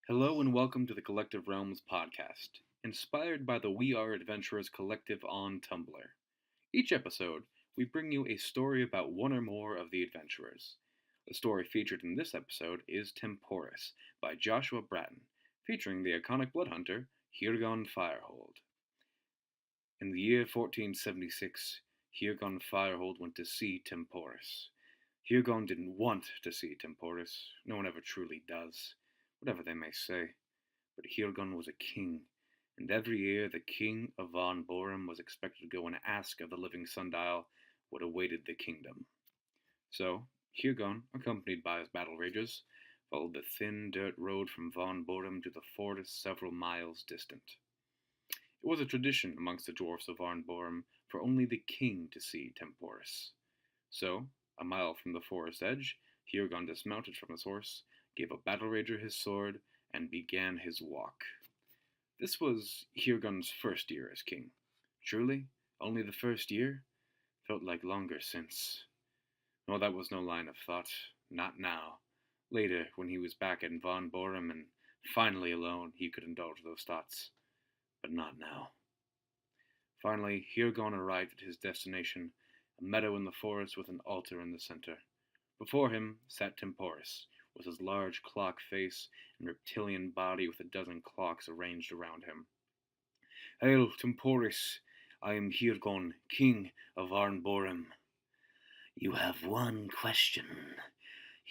Hello and welcome to the Collective Realms podcast, inspired by the We Are Adventurers collective on Tumblr. Each episode, we bring you a story about one or more of the adventurers. The story featured in this episode is Temporus by Joshua Bratton, featuring the iconic blood hunter Hirgon Firehold. In the year 1476, Hirgon Firehold went to see Temporus. Hirgon didn't want to see Temporus. No one ever truly does, whatever they may say. But Hirgon was a king, and every year the king of Von Borum was expected to go and ask of the living sundial what awaited the kingdom. So, Hirgon, accompanied by his battle rages, followed the thin dirt road from Von Borum to the forest several miles distant. It was a tradition amongst the dwarfs of Von Borum for only the king to see Temporus. So, a mile from the forest edge, Hirgon dismounted from his horse, gave a battle rager his sword, and began his walk. This was Hirgon's first year as king. Truly, only the first year? Felt like longer since. No, that was no line of thought. Not now. Later, when he was back in Von Borum and finally alone, he could indulge those thoughts. But not now. Finally, Hirgon arrived at his destination, a meadow in the forest with an altar in the center. Before him sat Temporus, with his large clock face and reptilian body with a dozen clocks arranged around him. Hail, Temporus! I am Hirgon, king of Arnborum. You have one question,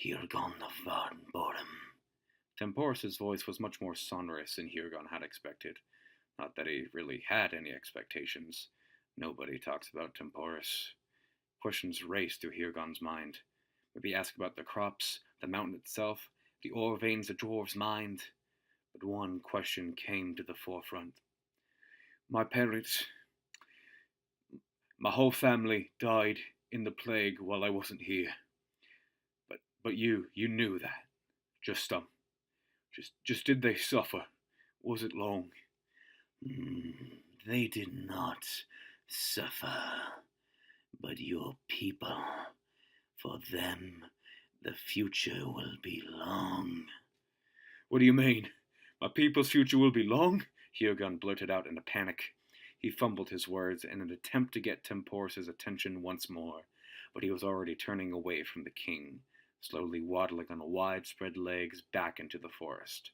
Hirgon of Arnborum. Temporus's voice was much more sonorous than Hirgon had expected. Not that he really had any expectations. Nobody talks about Temporus. Questions raced through Hirgon's mind. Maybe ask about the crops, the mountain itself, the ore veins the dwarves mined. But one question came to the forefront. My parents, my whole family died in the plague while I wasn't here. But you knew that. Just did they suffer? Was it long? They did not suffer, but your people. For them, the future will be long. What do you mean? My people's future will be long? Hirgon blurted out in a panic. He fumbled his words in an attempt to get Temporus's attention once more, but he was already turning away from the king, slowly waddling on widespread legs back into the forest.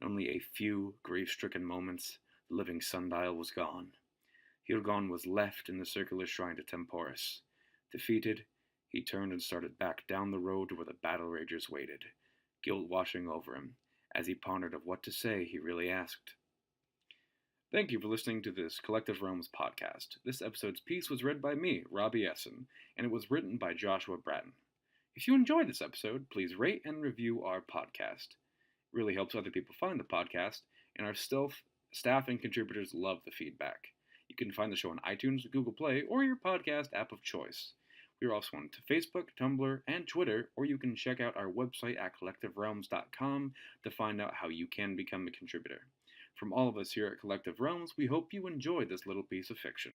In only a few grief-stricken moments, the living sundial was gone. Hirgon was left in the circular shrine to Temporus. Defeated, he turned and started back down the road to where the battle ragers waited, guilt washing over him, as he pondered of what to say he really asked. Thank you for listening to this Collective Realms podcast. This episode's piece was read by me, Robbie Esson, and it was written by Joshua Bratton. If you enjoyed this episode, please rate and review our podcast. It really helps other people find the podcast, and our staff and contributors love the feedback. You can find the show on iTunes, Google Play, or your podcast app of choice. We are also on Facebook, Tumblr, and Twitter, or you can check out our website at collectiverealms.com to find out how you can become a contributor. From all of us here at Collective Realms, we hope you enjoyed this little piece of fiction.